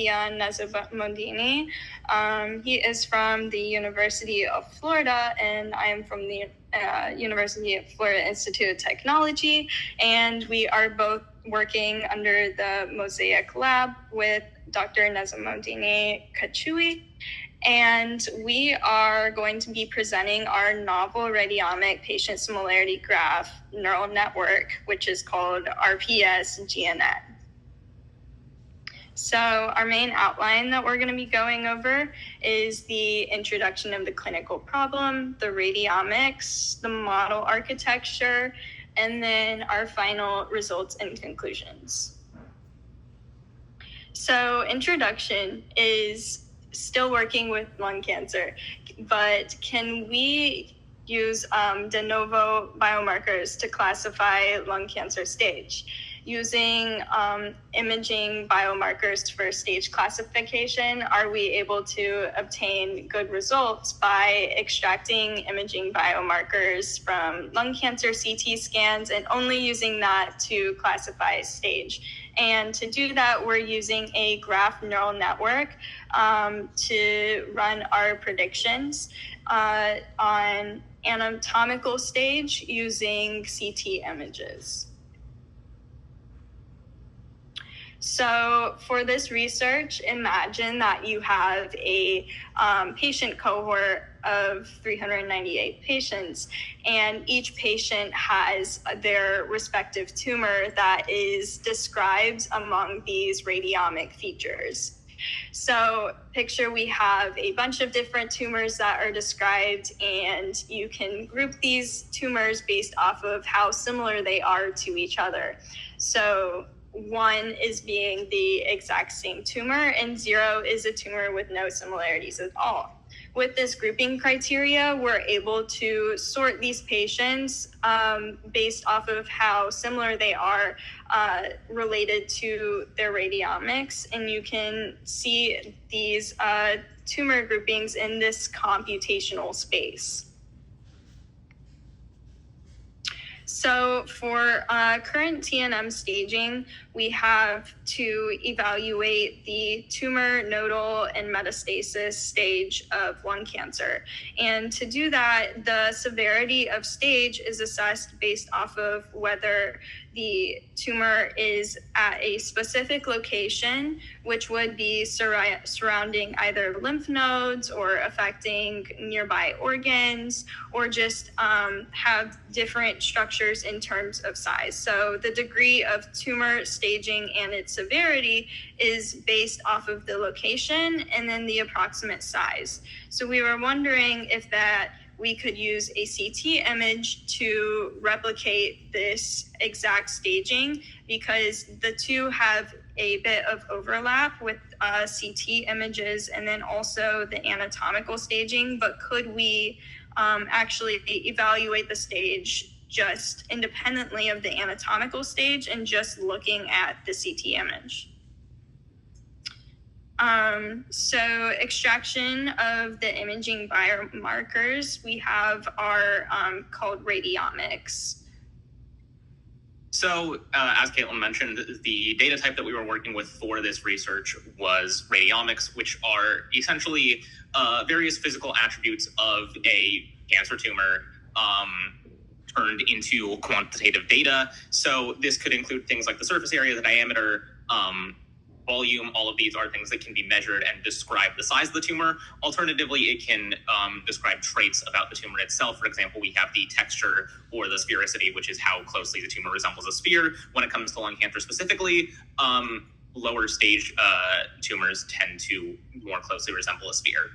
Nezamundini. He is from the University of Florida, and I am from the University of Florida Institute of Technology, and we are both working under the Mosaic Lab with Dr. Nezamundini Kachui. And we are going to be presenting our novel radiomic patient similarity graph neural network, which is called RPS-GNN. So our main outline that we're going to be going over is the introduction of the clinical problem, the radiomics, the model architecture, and then our final results and conclusions. So introduction is still working with lung cancer, but can we use de novo biomarkers to classify lung cancer stage? Using imaging biomarkers for stage classification, are we able to obtain good results by extracting imaging biomarkers from lung cancer CT scans and only using that to classify stage? And to do that, we're using a graph neural network to run our predictions on anatomical stage using CT images. So for this research, imagine that you have a patient cohort of 398 patients, and each patient has their respective tumor that is described among these radiomic features. So picture we have a bunch of different tumors that are described, and you can group these tumors based off of how similar they are to each other. So 1 is being the exact same tumor, and 0 is a tumor with no similarities at all. With this grouping criteria, we're able to sort these patients based off of how similar they are related to their radiomics, and you can see these tumor groupings in this computational space. So for current TNM staging, we have to evaluate the tumor, nodal, and metastasis stage of lung cancer. And to do that, the severity of stage is assessed based off of whether the tumor is at a specific location, which would be surrounding either lymph nodes or affecting nearby organs, or just have different structures in terms of size. So the degree of tumor staging and its severity is based off of the location and then the approximate size. So we were wondering if that we could use a CT image to replicate this exact staging, because the two have a bit of overlap with CT images and then also the anatomical staging. But could we actually evaluate the stage just independently of the anatomical stage and just looking at the CT image? So extraction of the imaging biomarkers, we have our called radiomics. So as Caitlin mentioned, the data type that we were working with for this research was radiomics, which are essentially various physical attributes of a cancer tumor turned into quantitative data. So this could include things like the surface area, the diameter, volume. All of these are things that can be measured and describe the size of the tumor. Alternatively, it can describe traits about the tumor itself. For example, we have the texture or the sphericity, which is how closely the tumor resembles a sphere. When it comes to lung cancer specifically, lower stage tumors tend to more closely resemble a sphere.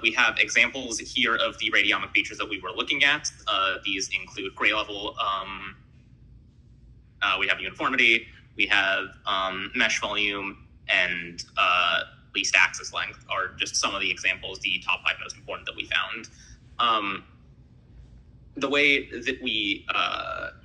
We have examples here of the radiomic features that we were looking at. These include gray level. We have uniformity. We have mesh volume, and least axis length are just some of the examples, the top 5 most important that we found. The way that we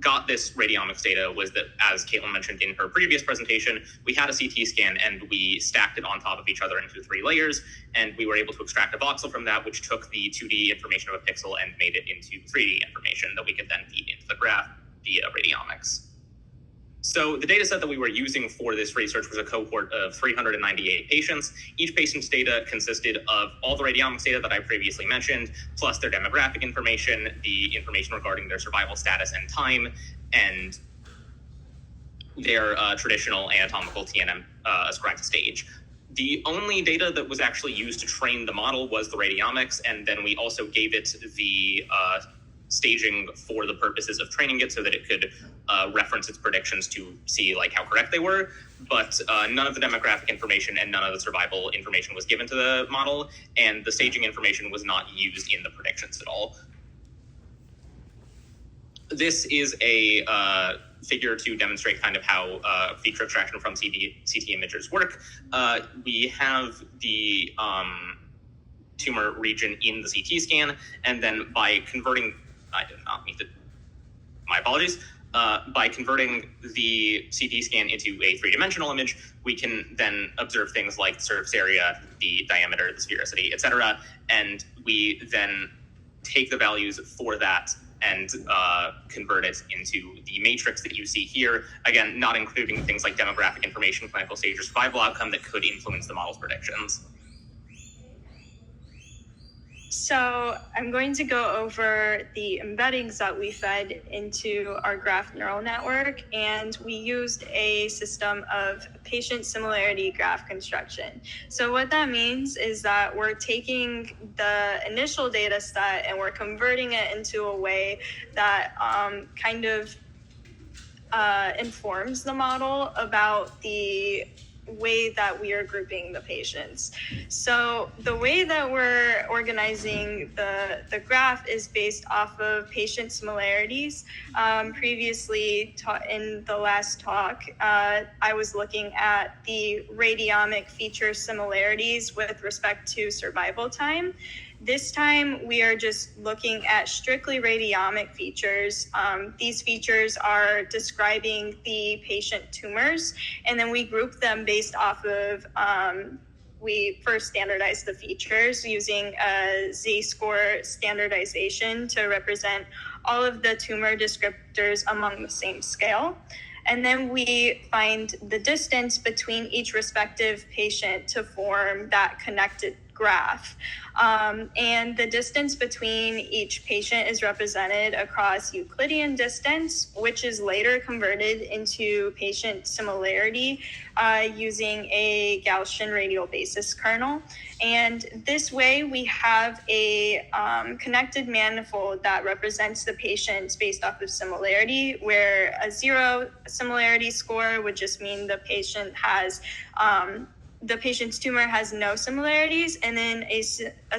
got this radiomics data was that, as Caitlin mentioned in her previous presentation, we had a CT scan and we stacked it on top of each other into 3 layers, and we were able to extract a voxel from that, which took the 2D information of a pixel and made it into 3D information that we could then feed into the graph via radiomics. So the data set that we were using for this research was a cohort of 398 patients. Each patient's data consisted of all the radiomics data that I previously mentioned, plus their demographic information, the information regarding their survival status and time, and their traditional anatomical TNM ascribed to stage. The only data that was actually used to train the model was the radiomics, and then we also gave it the staging for the purposes of training it so that it could reference its predictions to see like how correct they were. But none of the demographic information and none of the survival information was given to the model, and the staging information was not used in the predictions at all. This is a figure to demonstrate kind of how feature extraction from CT images work. We have the tumor region in the CT scan, and then by converting, I did not mean to, my apologies. By converting the CT scan into a three-dimensional image, we can then observe things like the surface area, the diameter, the sphericity, etc. And we then take the values for that and convert it into the matrix that you see here. Again, not including things like demographic information, clinical stage, or survival outcome that could influence the model's predictions. So I'm going to go over the embeddings that we fed into our graph neural network, and we used a system of patient similarity graph construction. So what that means is that we're taking the initial data set and we're converting it into a way that kind of informs the model about the way that we are grouping the patients. So the way that we're organizing the graph is based off of patient similarities. Previously in the last talk, I was looking at the radiomic feature similarities with respect to survival time. This time, we are just looking at strictly radiomic features. These features are describing the patient tumors, and then we group them based off of, we first standardize the features using a Z-score standardization to represent all of the tumor descriptors among the same scale. And then we find the distance between each respective patient to form that connected graph. And the distance between each patient is represented across Euclidean distance, which is later converted into patient similarity using a Gaussian radial basis kernel. And this way we have a connected manifold that represents the patients based off of similarity, where a 0 similarity score would just mean the patient has the patient's tumor has no similarities, and then a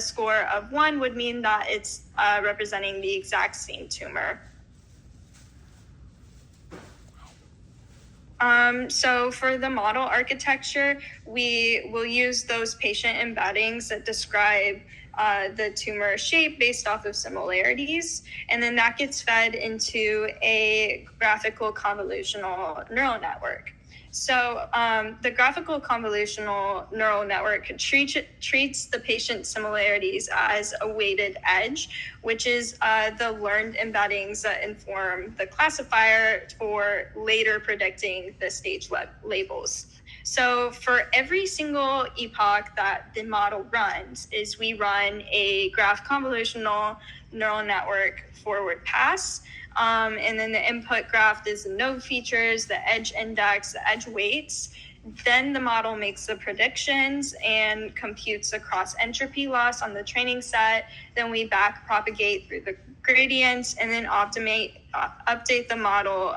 score of 1 would mean that it's representing the exact same tumor. So for the model architecture, we will use those patient embeddings that describe the tumor shape based off of similarities, and then that gets fed into a graphical convolutional neural network. So the graphical convolutional neural network treats the patient similarities as a weighted edge, which is the learned embeddings that inform the classifier for later predicting the stage labels. So for every single epoch that the model runs, is we run a graph convolutional neural network forward pass. And then the input graph is the node features, the edge index, the edge weights. Then the model makes the predictions and computes across entropy loss on the training set. Then we back propagate through the gradients and then update the model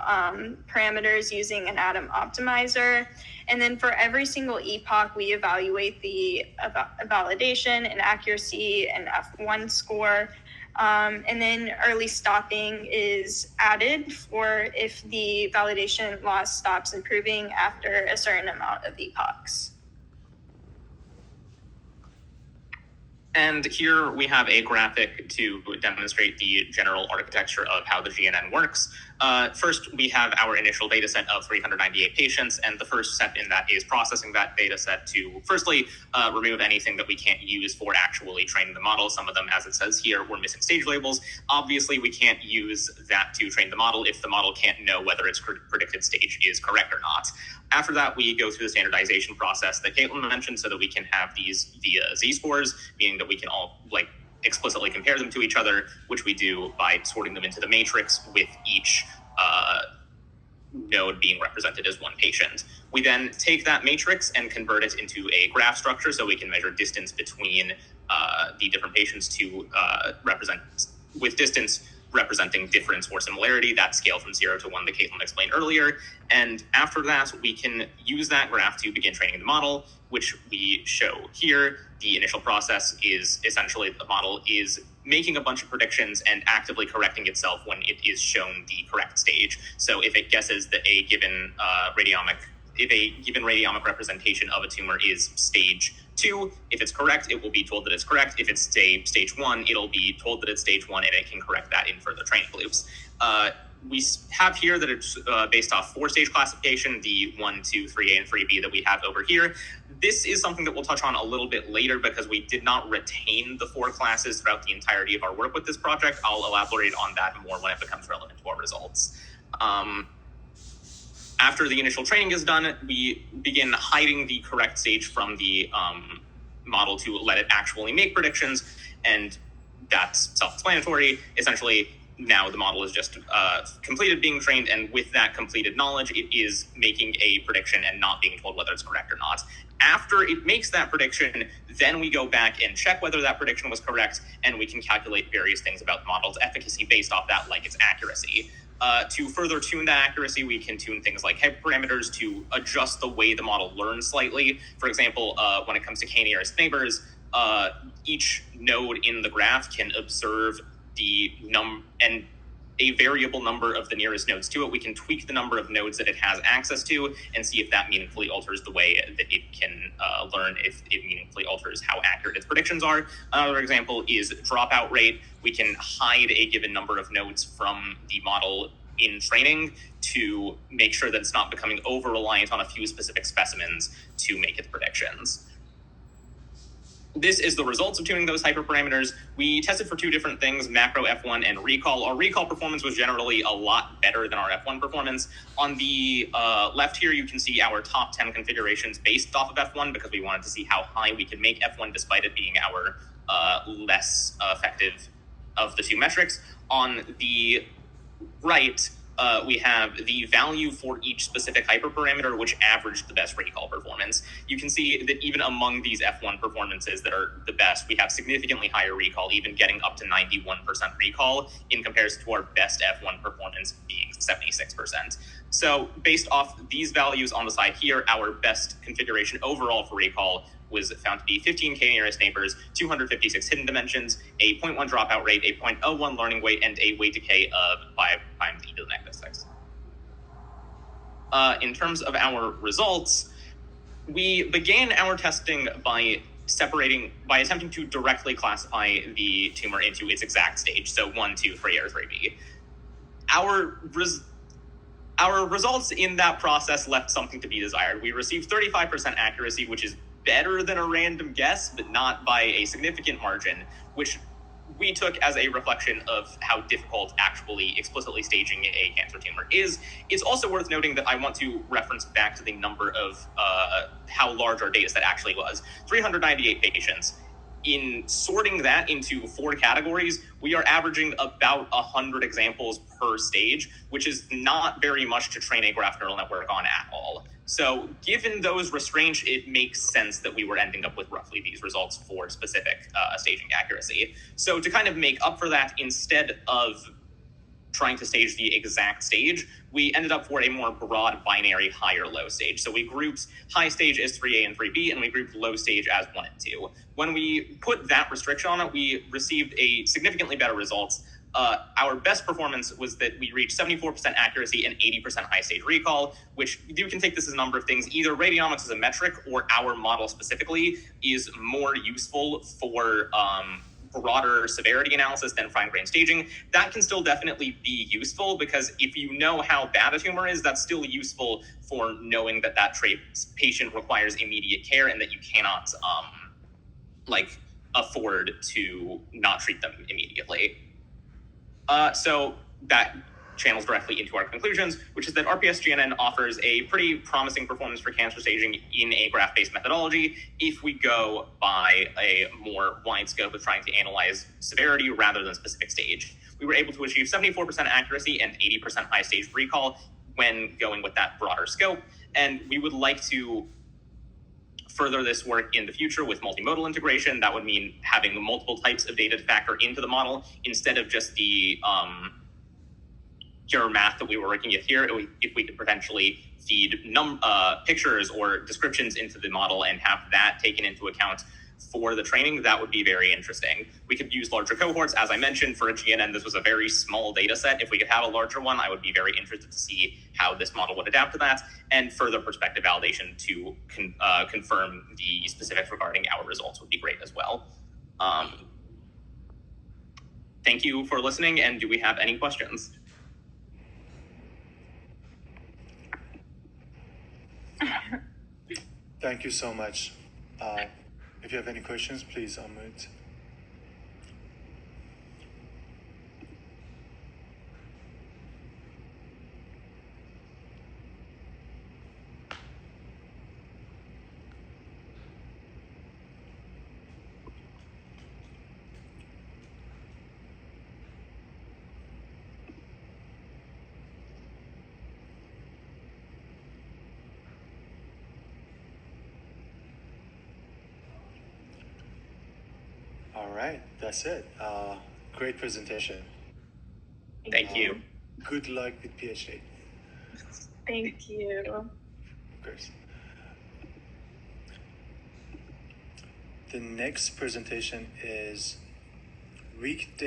parameters using an atom optimizer. And then for every single epoch, we evaluate the validation and accuracy and F1 score. And then early stopping is added for if the validation loss stops improving after a certain amount of epochs. And here we have a graphic to demonstrate the general architecture of how the GNN works. First, we have our initial data set of 398 patients, and the first step in that is processing that data set to, firstly, remove anything that we can't use for actually training the model. Some of them, as it says here, were missing stage labels. Obviously, we can't use that to train the model if the model can't know whether its predicted stage is correct or not. After that, we go through the standardization process that Caitlin mentioned so that we can have these via z-scores, meaning that we can all explicitly compare them to each other, which we do by sorting them into the matrix with each node being represented as one patient. We then take that matrix and convert it into a graph structure so we can measure distance between the different patients to represent, with distance representing difference or similarity, that scale from 0 to 1 that Caitlin explained earlier. And after that, we can use that graph to begin training the model, which we show here. The initial process is essentially the model is making a bunch of predictions and actively correcting itself when it is shown the correct stage. So if it guesses that a given radiomic representation of a tumor is stage 2, if it's correct, it will be told that it's correct. If it's stage 1, it'll be told that it's stage 1, and it can correct that in further training loops. We have here that it's based off 4-stage classification, the 1, 2, 3A, and 3B that we have over here. This is something that we'll touch on a little bit later because we did not retain the 4 classes throughout the entirety of our work with this project. I'll elaborate on that more when it becomes relevant to our results. After the initial training is done, we begin hiding the correct stage from the model to let it actually make predictions, and that's self-explanatory. Essentially, now the model is just completed being trained, and with that completed knowledge, it is making a prediction and not being told whether it's correct or not. After it makes that prediction, then we go back and check whether that prediction was correct, and we can calculate various things about the model's efficacy based off that, like its accuracy. To further tune that accuracy, we can tune things like hyperparameters to adjust the way the model learns slightly. For example, when it comes to k-nearest neighbors, each node in the graph can observe the and a variable number of the nearest nodes to it. We can tweak the number of nodes that it has access to and see if that meaningfully alters the way that it can learn, if it meaningfully alters how accurate its predictions are. Another example is dropout rate. We can hide a given number of nodes from the model in training to make sure that it's not becoming over-reliant on a few specific specimens to make its predictions. This is the results of tuning those hyperparameters. We tested for 2 different things, macro F1 and recall. Our recall performance was generally a lot better than our F1 performance. On the left here, you can see our top 10 configurations based off of F1 because we wanted to see how high we could make F1 despite it being our less effective of the 2 metrics. On the right, we have the value for each specific hyperparameter, which averaged the best recall performance. You can see that even among these F1 performances that are the best, we have significantly higher recall, even getting up to 91% recall in comparison to our best F1 performance being 76%. So based off these values on the side here, our best configuration overall for recall was found to be 15 k-nearest neighbors, 256 hidden dimensions, a 0.1 dropout rate, a 0.01 learning weight, and a weight decay of 5 times e to the negative 6. In terms of our results, we began our testing by attempting to directly classify the tumor into its exact stage, so 1, 2, 3, or 3B. Our results in that process left something to be desired. We received 35% accuracy, which is better than a random guess, but not by a significant margin, which we took as a reflection of how difficult actually explicitly staging a cancer tumor is. It's also worth noting that I want to reference back to the number of how large our data set actually was. 398 patients. In sorting that into 4 categories, we are averaging about 100 examples per stage, which is not very much to train a graph neural network on at all. So given those restraints, it makes sense that we were ending up with roughly these results for specific staging accuracy. So to kind of make up for that, instead of trying to stage the exact stage, we ended up for a more broad binary high or low stage. So we grouped high stage as 3A and 3B, and we grouped low stage as 1 and 2. When we put that restriction on it, we received a significantly better results. Our best performance was that we reached 74% accuracy and 80% high stage recall, which you can take this as a number of things. Either radiomics as a metric or our model specifically is more useful for broader severity analysis than fine-grained staging, that can still definitely be useful, because if you know how bad a tumor is, that's still useful for knowing that patient requires immediate care and that you cannot afford to not treat them immediately. So that channels directly into our conclusions, which is that RPS-GNN offers a pretty promising performance for cancer staging in a graph-based methodology if we go by a more wide scope of trying to analyze severity rather than specific stage. We were able to achieve 74% accuracy and 80% high-stage recall when going with that broader scope, and we would like to further this work in the future with multimodal integration. That would mean having multiple types of data to factor into the model instead of just the pure math that we were working with here. If we could potentially feed pictures or descriptions into the model and have that taken into account for the training, that would be very interesting. We could use larger cohorts. As I mentioned, for a GNN, this was a very small data set. If we could have a larger one, I would be very interested to see how this model would adapt to that, and further perspective validation to confirm the specifics regarding our results would be great as well. Thank you for listening, and do we have any questions? Thank you so much. If you have any questions, please unmute. All right, that's it. Great presentation. Thank you. Good luck with PhD. Thank you. Of course. The next presentation is weekday